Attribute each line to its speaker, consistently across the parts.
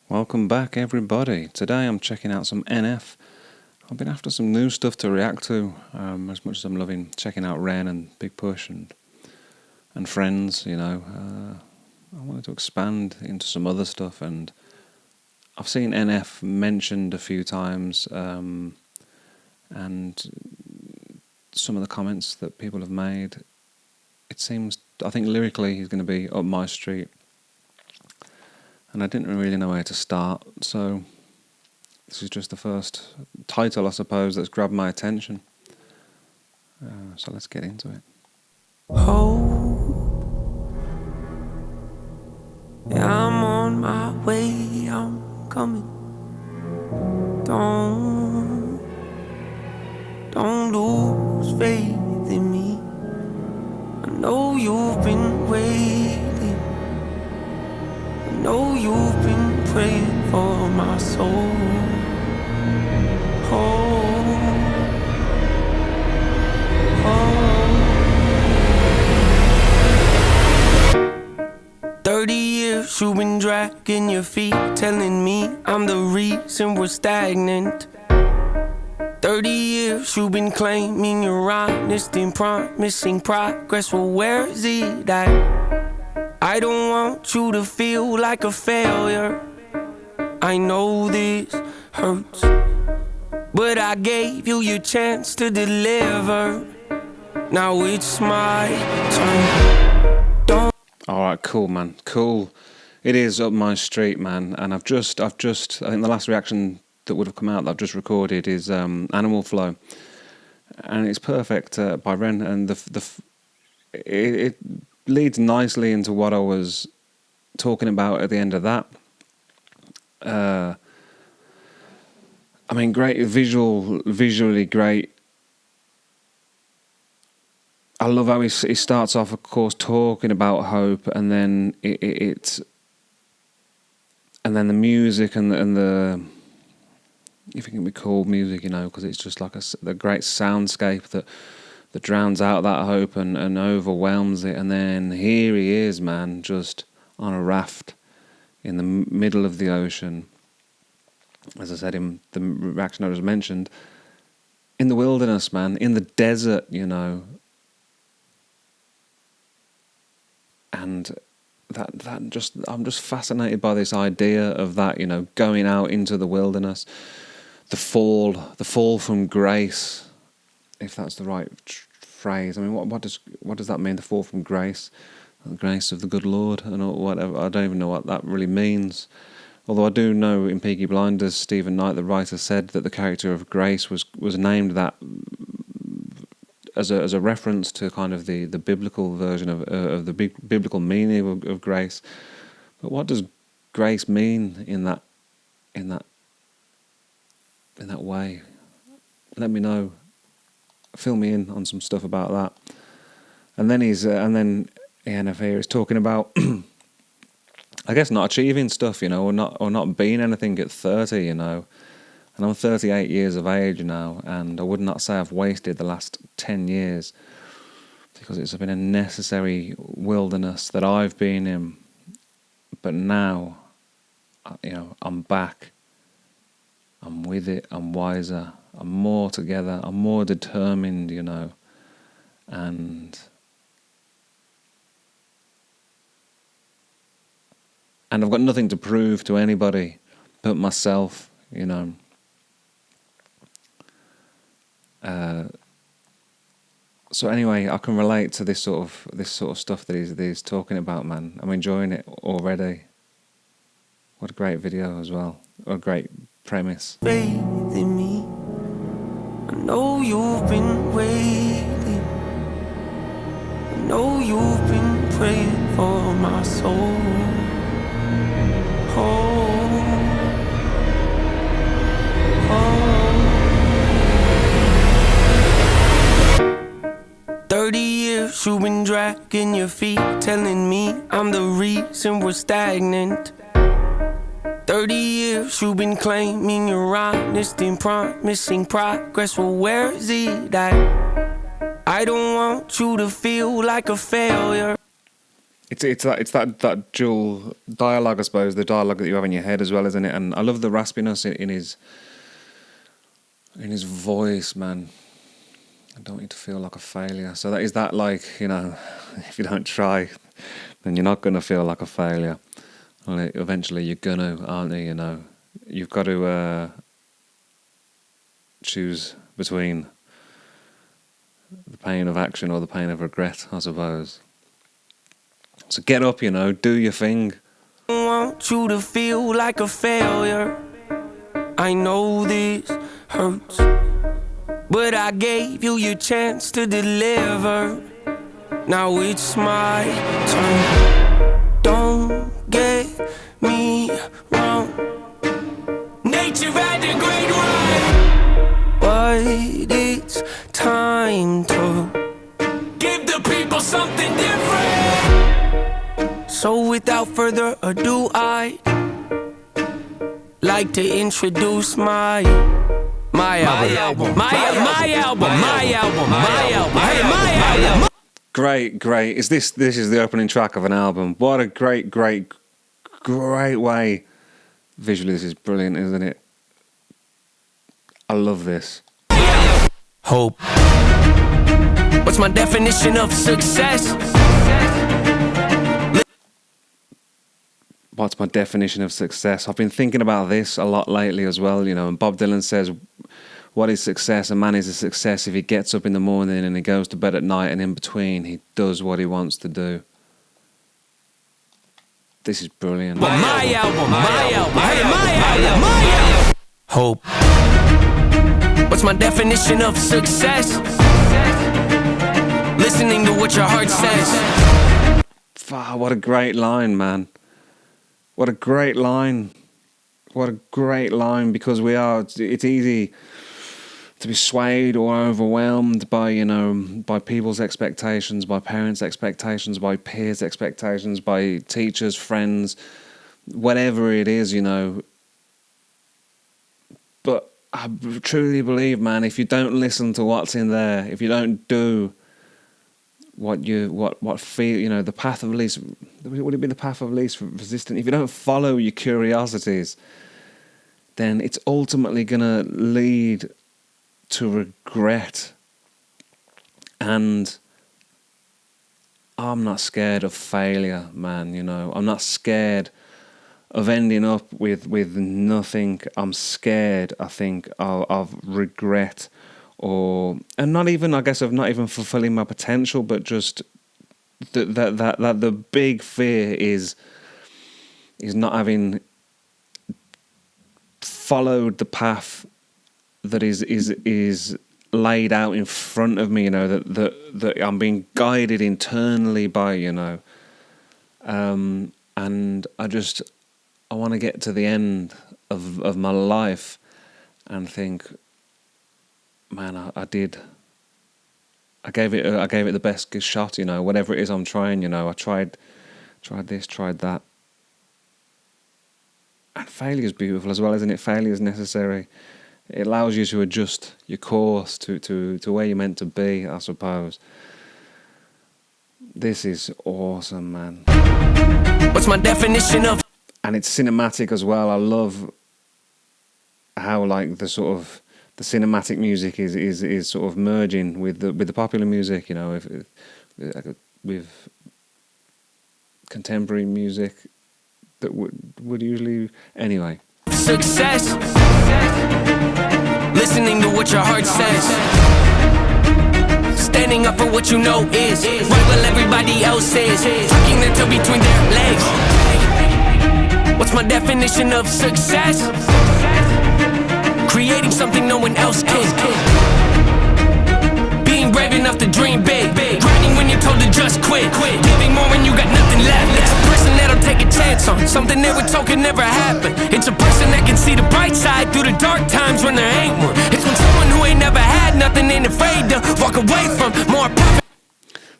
Speaker 1: Welcome back, everybody. Today I'm checking out some NF. I've been after some new stuff to react to, as much as I'm loving checking out Ren and Big Push and Friends, you know. I wanted to expand into some other stuff, and I've seen NF mentioned a few times, and some of the comments that people have made, it seems, I think lyrically he's going to be up my street. And I didn't really know where to start, so this is just the first title, I suppose, that's grabbed my attention. So let's get into it.
Speaker 2: Oh, yeah, I'm on my way, I'm coming. Don't lose faith in me. I know you've been waiting. I know you've been praying for my soul. Oh, 30 years you've been dragging your feet, telling me I'm the reason we're stagnant. 30 years you've been claiming you're honest and promising progress. Well, where is it at? I don't want you to feel like a failure. I know this hurts, but I gave you your chance to deliver. Now it's my turn.
Speaker 1: Alright, cool, man. Cool. It is up my street, man. And I think the last reaction that would have come out that I've just recorded is Animal Flow. And it's perfect by Ren. And it leads nicely into what I was talking about at the end of that. I mean, great visually great. I love how he starts off, of course, talking about hope, and then and then the music and the if it can be called music, you know, because it's just like the great soundscape that drowns out that hope and overwhelms it. And then here he is, man, just on a raft in the middle of the ocean. As I said in the reaction I just mentioned, in the wilderness, man, in the desert, you know. And I'm just fascinated by this idea of that, you know, going out into the wilderness, the fall from grace, if that's the right phrase. I mean, what does that mean? The fall from grace, the grace of the good Lord, and whatever. I don't even know what that really means. Although I do know in Peaky Blinders, Stephen Knight, the writer, said that the character of Grace was named that as a reference to kind of the biblical version of the biblical meaning of grace. But what does grace mean in that way? Let me know. Fill me in on some stuff about that. And then ENF here is talking about I guess not achieving stuff, you know, or not being anything at 30, you know. And I'm 38 years of age now, and I would not say I've wasted the last 10 years, because it's been a necessary wilderness that I've been in. But now, you know, I'm back. I'm with it. I'm wiser. I'm more together. I'm more determined, you know. And I've got nothing to prove to anybody but myself, you know. So anyway, I can relate to this sort of stuff that he's talking about, man. I'm enjoying it already. What a great video as well. What a great premise.
Speaker 2: Faith in me. I know you've been waiting. I know you've been praying for my soul. Oh, 30 years you've been dragging your feet, telling me I'm the reason we're stagnant. 30 years you've been claiming you're honest and promising progress. Well, where is it at? I don't want you to feel like a failure.
Speaker 1: It's that dual dialogue, I suppose, the dialogue that you have in your head as well, isn't it? And I love the raspiness in his voice, man. I don't want you to feel like a failure. So that is that, like, you know, if you don't try, then you're not gonna feel like a failure. Well, eventually you're gonna, aren't you? You know, you've got to choose between the pain of action or the pain of regret, I suppose. So get up, you know, do your thing.
Speaker 2: I want you to feel like a failure. I know this hurts, but I gave you your chance to deliver. Now it's my turn. Don't get me wrong. Nature had a great run, but it's time to give the people something different. So without further ado, I'd like to introduce my album.
Speaker 1: Great. This is the opening track of an album. What a great way. Visually, this is brilliant, isn't it? I love this.
Speaker 2: Hope. What's my definition of success?
Speaker 1: What's my definition of success? I've been thinking about this a lot lately as well, you know, and Bob Dylan says, what is success? A man is a success if he gets up in the morning and he goes to bed at night, and in between he does what he wants to do. This is brilliant.
Speaker 2: My album. Hope. What's my definition of success? Listening to what your heart says.
Speaker 1: What a great line, man. What a great line. Because it's easy to be swayed or overwhelmed by, you know, by people's expectations, by parents' expectations, by peers' expectations, by teachers, friends, whatever it is, you know. But I truly believe, man, if you don't listen to what's in there, if you don't do what feel, you know, the path of least, would it be the path of least resistance? If you don't follow your curiosities, then it's ultimately going to lead to regret. And I'm not scared of failure, man, you know. I'm not scared of ending up with nothing. I'm scared, I think, of regret, and not even, I guess, of not even fulfilling my potential, but just that the big fear is not having followed the path that is laid out in front of me, you know, that I'm being guided internally by, you know, and I want to get to the end of my life and think, man, I gave it the best shot, you know, whatever it is I'm trying, you know, I tried this, tried that. And failure is beautiful as well, isn't it? Failure is necessary. It allows you to adjust your course to where you're meant to be, I suppose. This is awesome, man.
Speaker 2: What's my definition of?
Speaker 1: And it's cinematic as well. I love how, like, the cinematic music is sort of merging with the popular music, you know, with contemporary music that would usually, anyway.
Speaker 2: Success. Listening to what your heart says. Standing up for what you know is right while everybody else is. Tucking their toe between their legs. What's my definition of success? Creating something no one else can. Being brave enough to dream big. Grinding when you're told to just quit. Giving more when you got nothing left. It's a person that'll take a chance on something they were told could never happen. It's a person that can see the bright side through the dark times when there ain't one. It's when someone who ain't never had nothing ain't afraid to walk away from more profit.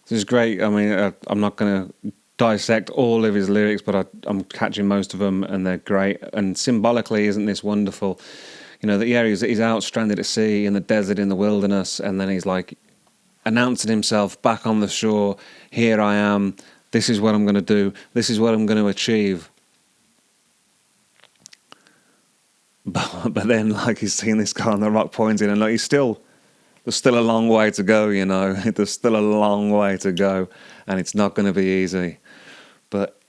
Speaker 1: This is great. I mean, I'm not going to dissect all of his lyrics, but I'm catching most of them, and they're great. And symbolically, isn't this wonderful? You know, he's out stranded at sea in the desert, in the wilderness, and then he's like announcing himself back on the shore. Here I am. This is what I'm going to do. This is what I'm going to achieve. But then, like, he's seeing this guy on the rock pointing, and like, there's still a long way to go, you know. There's still a long way to go, and it's not going to be easy. But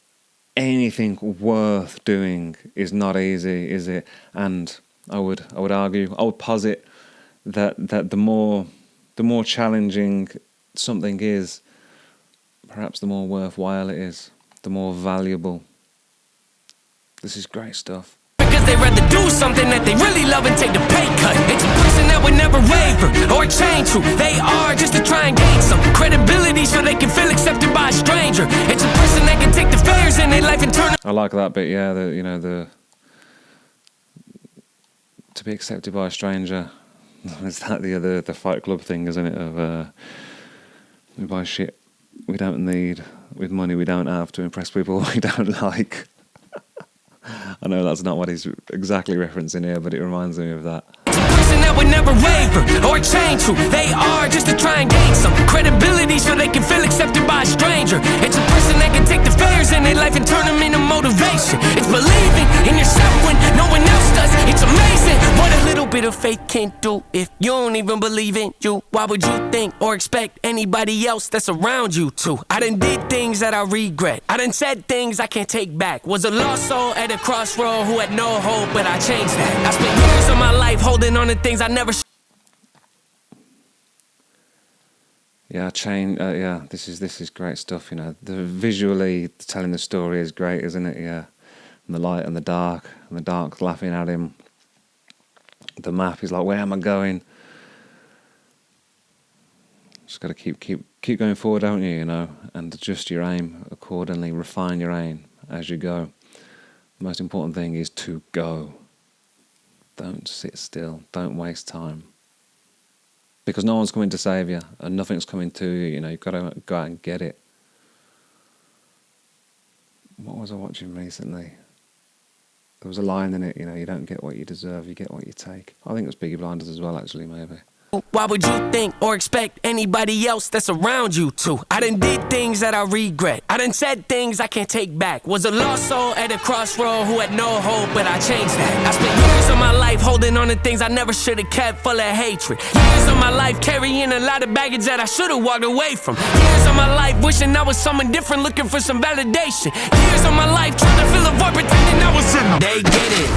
Speaker 1: anything worth doing is not easy, is it? And I would argue, I would posit that the more challenging something is, perhaps the more worthwhile it is, the more valuable. This is great stuff.
Speaker 2: Because they'd rather do something that they really love and take the pay cut. It's a person that would never waver or change who they are just to try and gain some credibility so they can feel accepted by a stranger. It's a person that can take the failures in their life and turn.
Speaker 1: I like that bit, yeah. To be accepted by a stranger. Is that the Fight Club thing, isn't it? Of we buy shit we don't need with money we don't have to impress people we don't like. I know that's not what he's exactly referencing here, but it reminds me of that.
Speaker 2: It's a person that would never waver or change who they are just to try and gain some credibility so they can feel accepted by a stranger. It's a person that can take the failures in their life and turn them into motivation. It's believing in yourself when no one else does. It's amazing what a little bit of faith can do. If you don't even believe in you, why would you think or expect anybody else that's around you to? I done did things that I regret. I done said things I can't take back. Was a lost soul at a crossroad who had no hope, but I changed that. I spent years of my life holding on to things I never.
Speaker 1: Yeah, this is great stuff. You know, visually telling the story is great, isn't it? Yeah, and the light and the dark laughing at him. The map is like, where am I going? Just got to keep going forward, don't you? You know, and adjust your aim accordingly. Refine your aim as you go. The most important thing is to go. Don't sit still. Don't waste time. Because no one's coming to save you, and nothing's coming to you. You know, you've got to go out and get it. What was I watching recently? There was a line in it, you know, you don't get what you deserve, you get what you take. I think it was Peaky Blinders as well, actually, maybe.
Speaker 2: Why would you think or expect anybody else that's around you to? I done did things that I regret. I done said things I can't take back. Was a lost soul at a crossroad who had no hope, but I changed that. I spent years of my life holding on to things I never should have kept, full of hatred. Years of my life carrying a lot of baggage that I should have walked away from. Years of my life wishing I was someone different, looking for some validation. Years of my life trying to fill a void, pretending I was in them. They get it.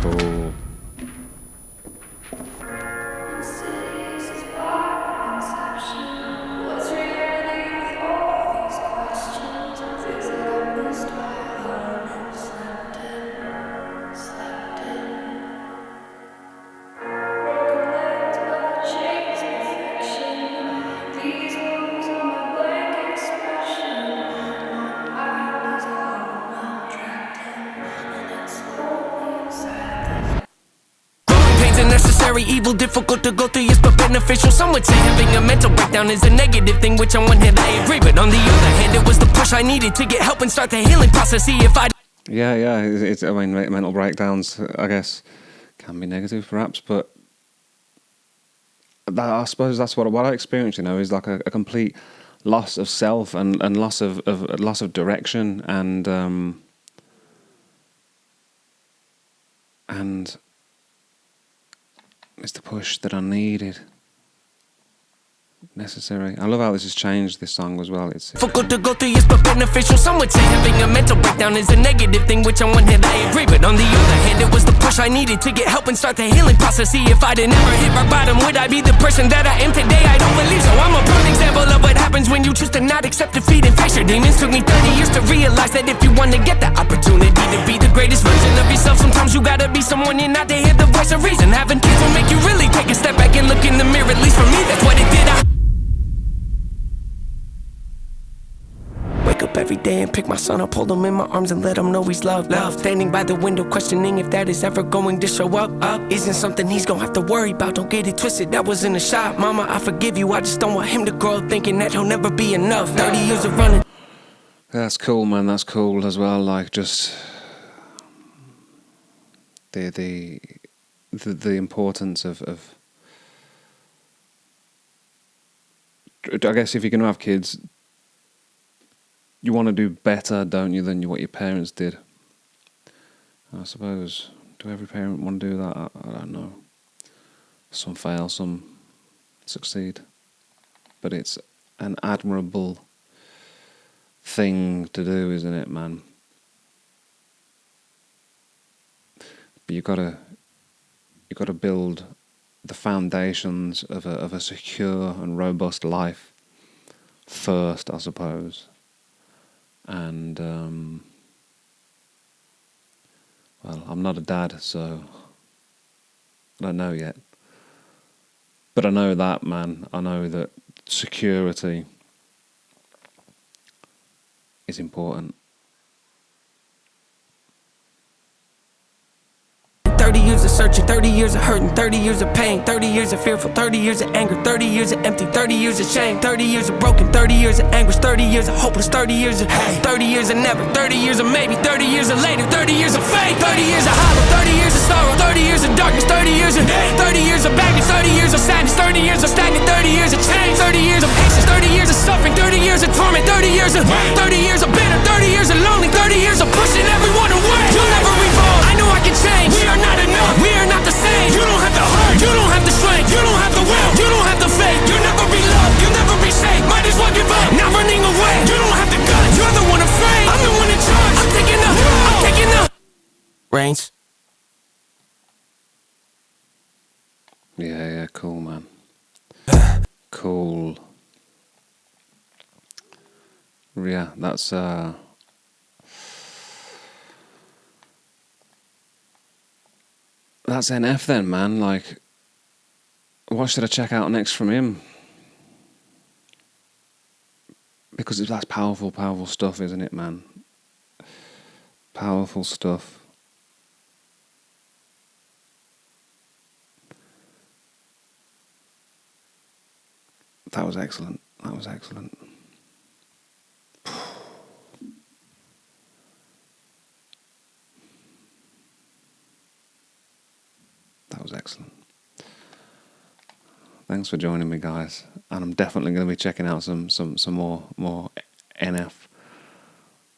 Speaker 1: Cool.
Speaker 2: Necessary evil, difficult to go through, yes, but beneficial. Some would say having a mental breakdown is a negative thing, which on one hand I agree, but on the other hand it was the push I needed to get help and start the healing process. See if I.
Speaker 1: Yeah. I mean, mental breakdowns, I guess, can be negative, perhaps, but I suppose that's what I experienced. You know, is like a complete loss of self and loss of direction and it's the push that I needed. Necessary. I love how this has changed this song as well. It's
Speaker 2: difficult to go through, yes, but beneficial. Some would say having a mental breakdown is a negative thing, which on one hand I agree, but on the other hand it was the push I needed to get help and start the healing process. See if I didn't ever hit rock bottom, would I be the person that I am today? I don't believe so. I'm a prime example of what happens when you choose to not accept defeat and face your demons. Took me 30 years to realize that if you want to get the opportunity to be the greatest version of yourself, sometimes you gotta be someone you're not to hear the voice of reason. Having kids will make you really take a step back and look in the mirror. At least for me, that's what it did. Wake up every day and pick my son up, hold him in my arms and let him know he's loved. Standing by the window questioning if that is ever going to show up. Isn't something he's gonna have to worry about, don't get it twisted, that was in the shop. Mama, I forgive you, I just don't want him to grow up thinking that he'll never be enough. 30 years of running.
Speaker 1: That's cool, man, that's cool as well. Like, just the importance of I guess if you're going to have kids, you want to do better, don't you, than what your parents did? I suppose. Do every parent want to do that? I don't know. Some fail, some succeed. But it's an admirable thing to do, isn't it, man? But you gotta build the foundations of a secure and robust life first, I suppose. And well, I'm not a dad, so I don't know yet. But I know that, man. I know that security is important.
Speaker 2: 30 years of searching, 30 years of hurting, 30 years of pain, 30 years of fearful, 30 years of anger, 30 years of empty, 30 years of shame, 30 years of broken, 30 years of anguish, 30 years of hopeless, 30 years of hate, 30 years of never, 30 years of maybe, 30 years of later, 30 years of fate, 30 years of hollow, 30 years of sorrow, 30 years of darkness, 30 years of hate, 30 years of baggage, 30 years of sadness, 30 years of stagnant, 30 years of change, 30 years of patience, 30 years of suffering, 30 years of torment, 30 years of 30 years of bitter, 30 years of lonely, 30 years of pushing everyone away. You'll never evolve. I know I can change. We are not enough. We are not the same. You don't have the heart. You don't have the strength. You don't have the will. You don't have the faith. You'll never be loved. You'll never be safe. Might as well give up. Not running away. You don't have the guts. You're the one afraid. I'm the one in charge. I'm taking the reins.
Speaker 1: Yeah, cool, man. Cool. Yeah, that's NF then, man. Like, what should I check out next from him? Because that's powerful, powerful stuff, isn't it, man? Powerful stuff. That was excellent. That was excellent. That was excellent. Thanks for joining me, guys. And I'm definitely going to be checking out some more NF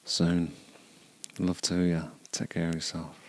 Speaker 1: soon. Love to, yeah. Take care of yourself.